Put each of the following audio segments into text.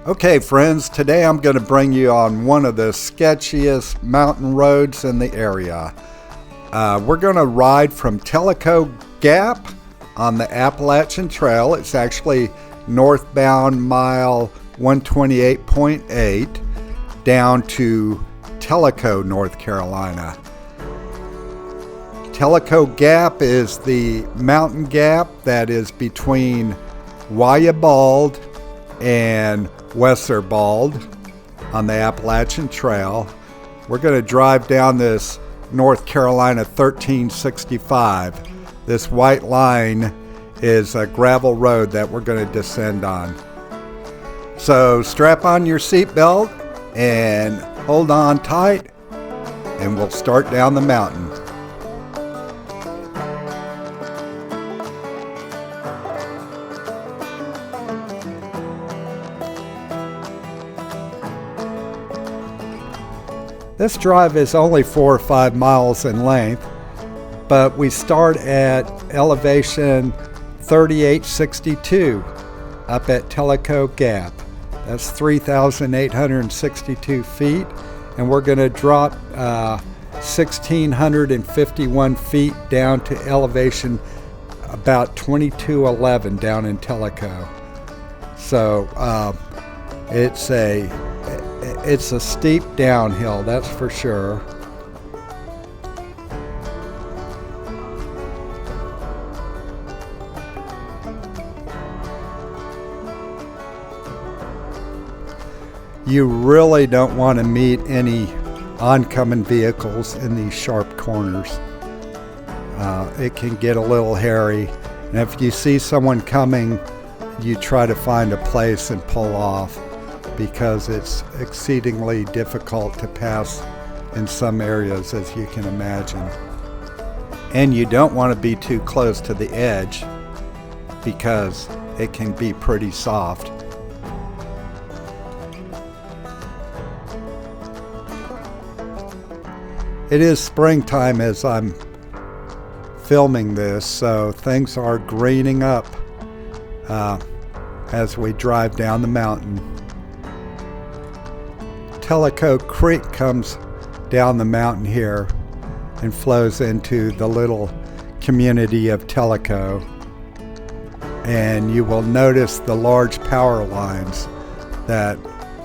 Okay, friends, today I'm going to bring you on one of the sketchiest mountain roads in the area. We're going to ride from Tellico Gap on the Appalachian Trail. It's actually northbound mile 128.8 down to Tellico, North Carolina. Tellico Gap is the mountain gap that is between Wesser Bald and Wesser Bald on the Appalachian Trail. We're going to drive down this North Carolina 1365. This white line is a gravel road that we're going to descend on. So strap on your seatbelt and hold on tight, and we'll start down the mountain. This drive is only 4 or 5 miles in length, but we start at elevation 3862 up at Tellico Gap. That's 3,862 feet, and we're going to drop 1,651 feet down to elevation about 2211 down in Tellico. So it's a steep downhill, that's for sure. You really don't want to meet any oncoming vehicles in these sharp corners. It can get a little hairy, and if you see someone coming, you try to find a place and pull off, because it's exceedingly difficult to pass in some areas, as you can imagine. And you don't want to be too close to the edge, because it can be pretty soft. It is springtime as I'm filming this, so things are greening up as we drive down the mountain. Tellico Creek comes down the mountain here and flows into the little community of Tellico, and you will notice the large power lines that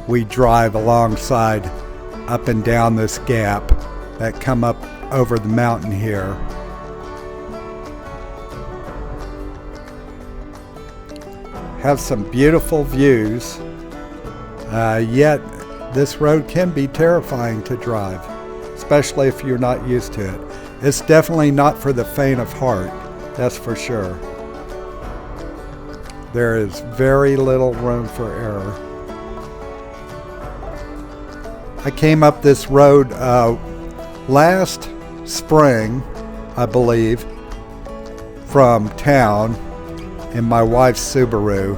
we drive alongside up and down this gap that come up over the mountain here. Have some beautiful views, yet this road can be terrifying to drive, especially if you're not used to it. It's definitely not for the faint of heart, that's for sure. There is very little room for error. I came up this road last spring, I believe, from town in my wife's Subaru,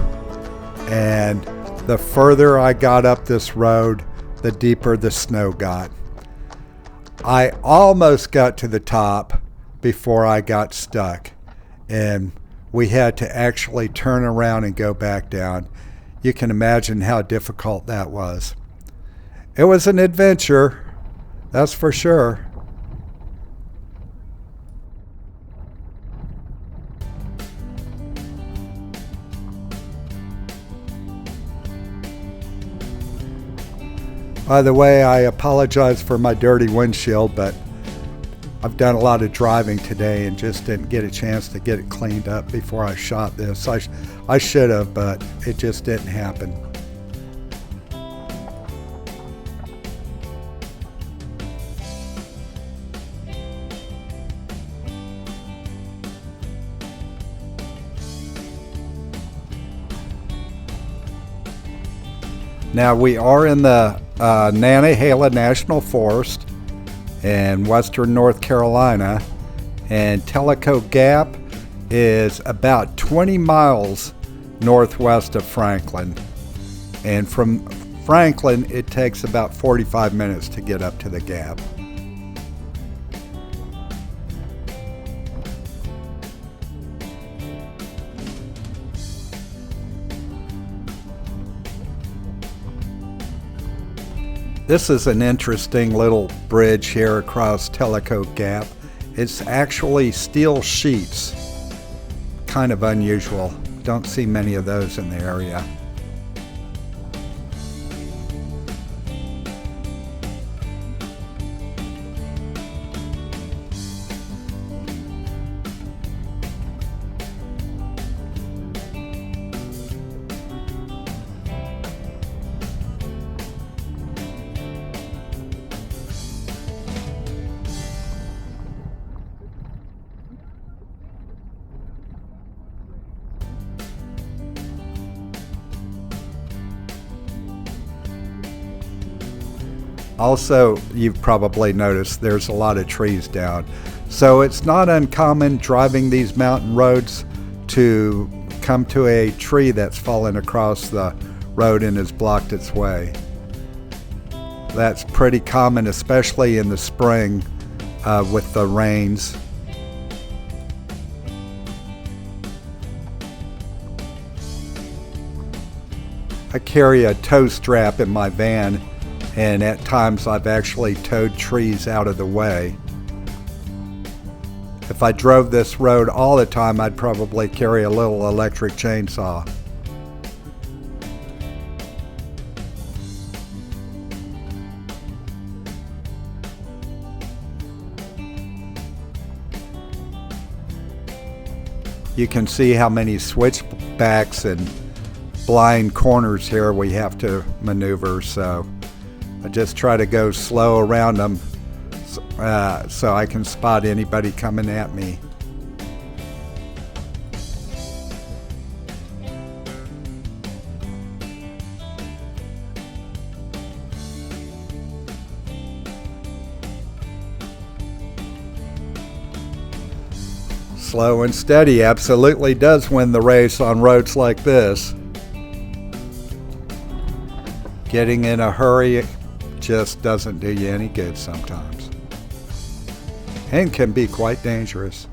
and the further I got up this road, the deeper the snow got. I almost got to the top before I got stuck, and we had to actually turn around and go back down. You can imagine how difficult that was. It was an adventure, that's for sure. By the way, I apologize for my dirty windshield, but I've done a lot of driving today and just didn't get a chance to get it cleaned up before I shot this. I should have, but it just didn't happen. Now we are in the Nantahala National Forest in western North Carolina, and Tellico Gap is about 20 miles northwest of Franklin. And from Franklin, it takes about 45 minutes to get up to the gap. This is an interesting little bridge here across Tellico Gap. It's actually steel sheets. Kind of unusual. Don't see many of those in the area. Also, you've probably noticed there's a lot of trees down. So it's not uncommon driving these mountain roads to come to a tree that's fallen across the road and has blocked its way. That's pretty common, especially in the spring with the rains. I carry a tow strap in my van, and at times I've actually towed trees out of the way. If I drove this road all the time, I'd probably carry a little electric chainsaw. You can see how many switchbacks and blind corners here we have to maneuver, so I just try to go slow around them so I can spot anybody coming at me. Slow and steady absolutely does win the race on roads like this. Getting in a hurry just doesn't do you any good sometimes, and can be quite dangerous.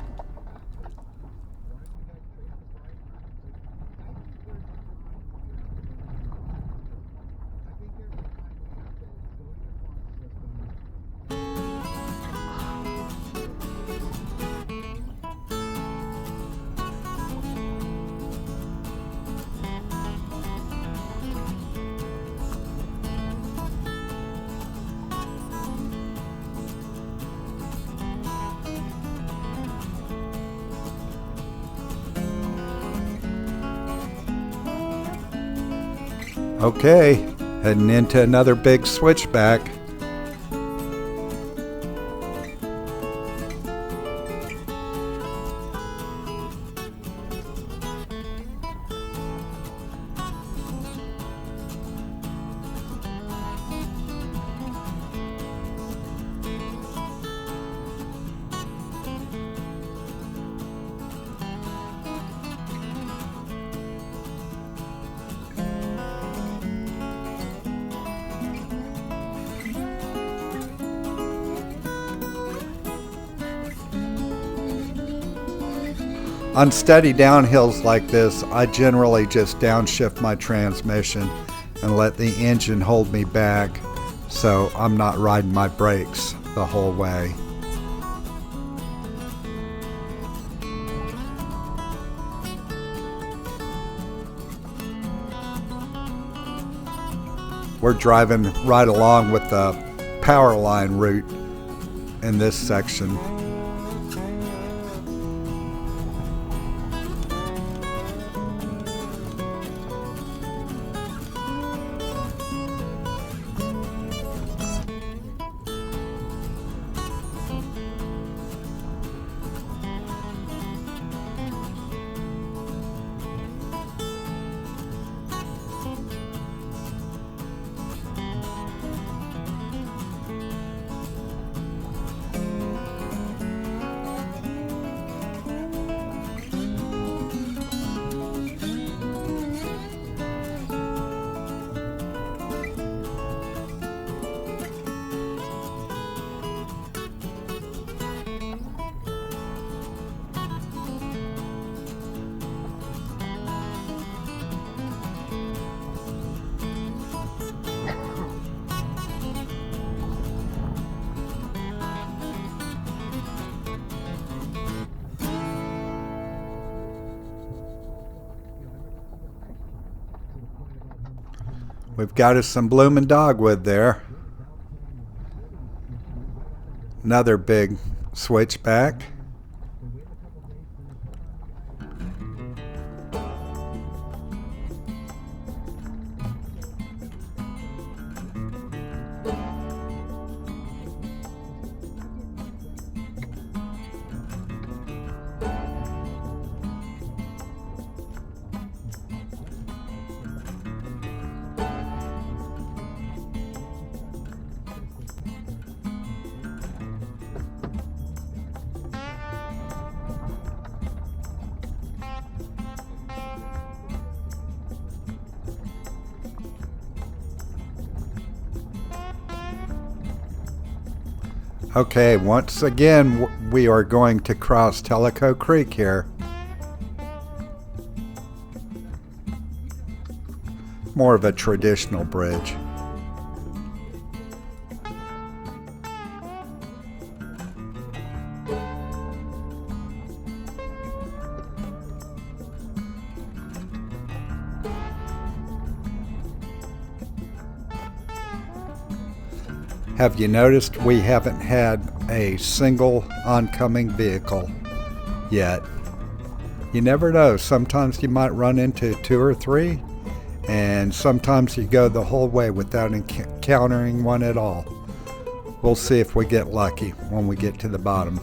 Okay, heading into another big switchback. On steady downhills like this, I generally just downshift my transmission and let the engine hold me back so I'm not riding my brakes the whole way. We're driving right along with the power line route in this section. We've got us some bloomin' dogwood there. Another big switchback. Okay, once again, we are going to cross Tellico Creek here. More of a traditional bridge. Have you noticed we haven't had a single oncoming vehicle yet? You never know. Sometimes you might run into 2 or 3, and sometimes you go the whole way without encountering one at all. We'll see if we get lucky when we get to the bottom.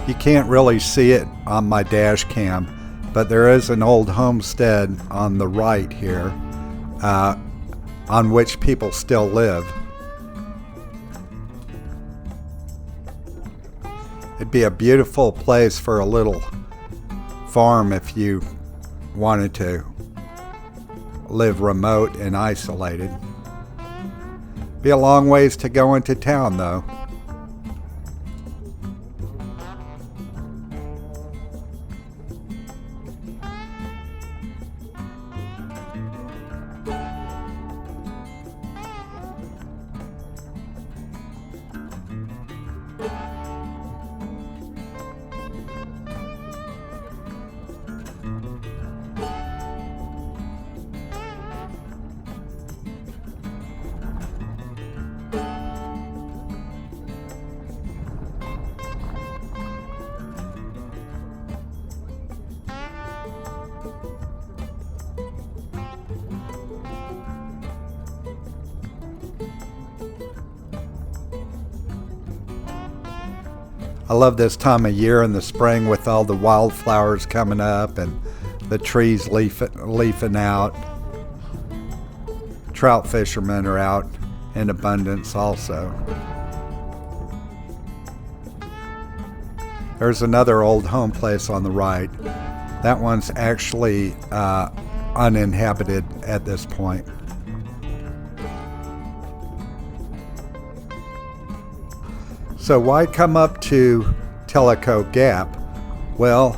You can't really see it on my dash cam, but there is an old homestead on the right here on which people still live. It'd be a beautiful place for a little farm if you wanted to live remote and isolated. Be a long ways to go into town though. I love this time of year in the spring with all the wildflowers coming up and the trees leafing out. Trout fishermen are out in abundance also. There's another old home place on the right. That one's actually uninhabited at this point. So why come up to Tellico Gap? Well,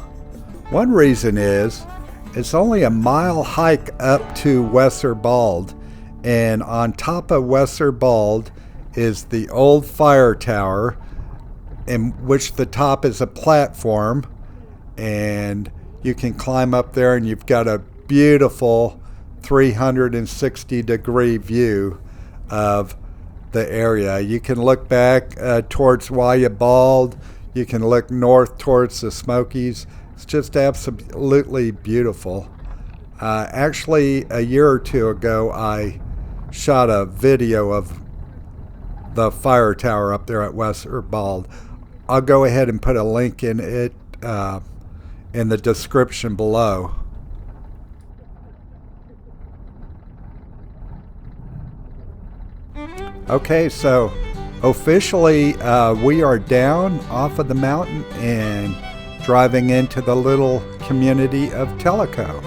one reason is it's only a mile hike up to Wesser Bald, and on top of Wesser Bald is the old fire tower, in which the top is a platform, and you can climb up there and you've got a beautiful 360-degree view of the area. You can look back towards Wesser Bald. You can look north towards the Smokies. It's just absolutely beautiful. Actually, a year or two ago, I shot a video of the fire tower up there at Wesser Bald. I'll go ahead and put a link in it in the description below. Okay, so officially we are down off of the mountain and driving into the little community of Tellico.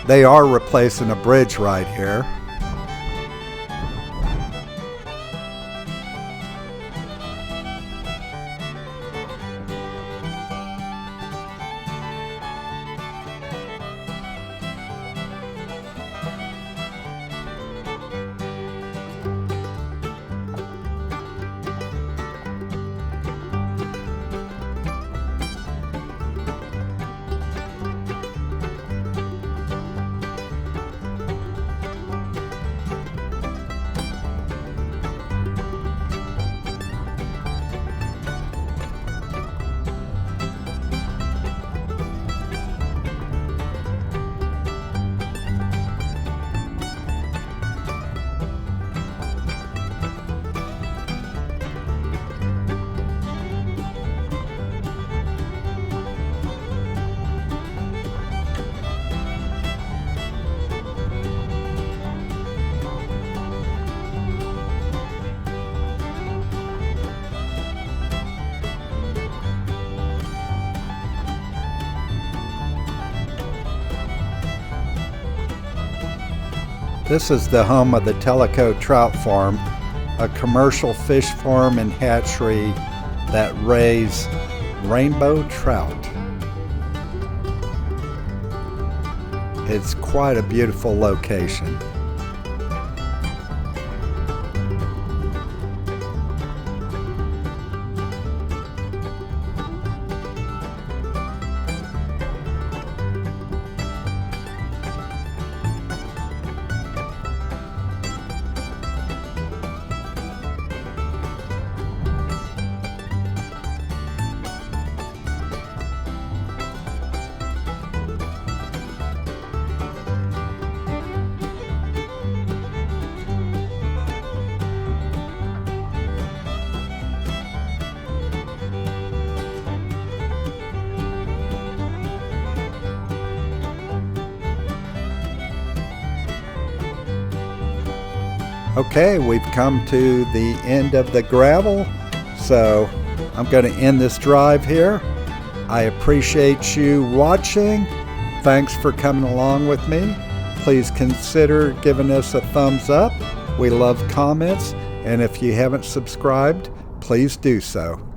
They are replacing a bridge right here. This is the home of the Tellico Trout Farm, a commercial fish farm and hatchery that raise rainbow trout. It's quite a beautiful location. Okay, we've come to the end of the gravel, so I'm going to end this drive here. I appreciate you watching. Thanks for coming along with me. Please consider giving us a thumbs up. We love comments, and if you haven't subscribed, please do so.